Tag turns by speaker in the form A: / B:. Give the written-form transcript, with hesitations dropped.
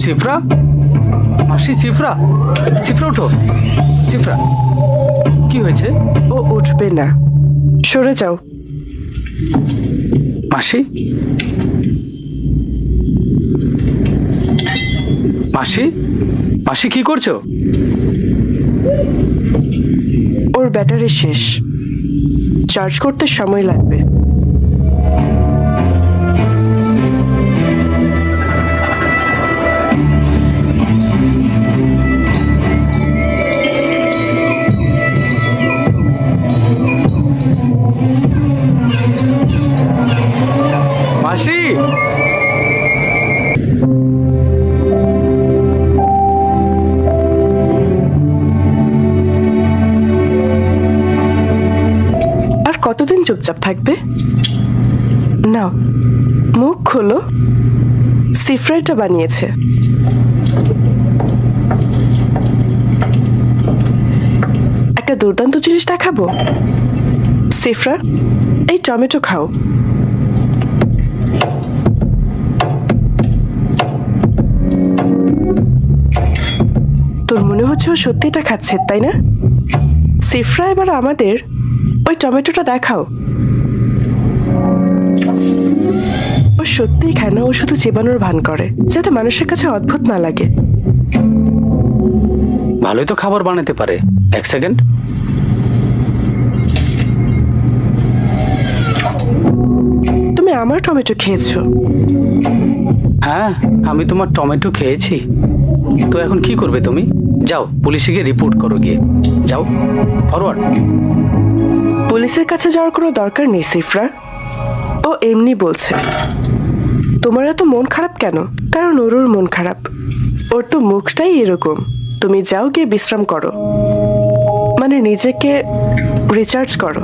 A: সিফরা, মাসি সিফরা, সিফরা ওঠো। সিফরা, কি হয়েছে?
B: ও উঠবে না, সরে যাও।
A: মাসি, মাসি, মাসি কি করছো?
B: ওর ব্যাটারি শেষ, চার্জ করতে সময় লাগবে।
A: মাসি,
B: আর কতদিন চুপচাপ থাকবে? নাও, মুখ খোলো। সিফরা এটা বানিয়েছে। একটা দুর্দান্ত জিনিস দেখাবো। সিফরা, এই টমেটো খাও। তোর মনে হচ্ছে ও সত্যি এটা খাচ্ছে, তাই না? সিফরা, এবার আমাদের ওই টমেটোটা দেখাও। ও সত্যিই খায় না, ও শুধু চেবানোর ভান করে, যাতে মানুষের কাছে অদ্ভুত না লাগে।
A: ভালোই তো খাবার বানাতে পারে। এক সেকেন্ড।
B: তুমি আমার টমেটো খেয়েছো।
A: হ্যাঁ, আমি তোমার টমেটো খেয়েছি। তো এখন কি করবে তুমি? যাও, পুলিশে গিয়ে রিপোর্ট করো গিয়ে। যাও, ফরওয়ার্ড।
B: পুলিশের কাছে যাওয়ার কোনো দরকার নেই সিফরা। ও এমনি বলছে। তোমার এত মন খারাপ কেন? কারণ ওর মন খারাপ। ওর তো মুখটাই এরকম। তুমি যাও, গিয়ে বিশ্রাম করো, মানে নিজেকে রিচার্জ করো।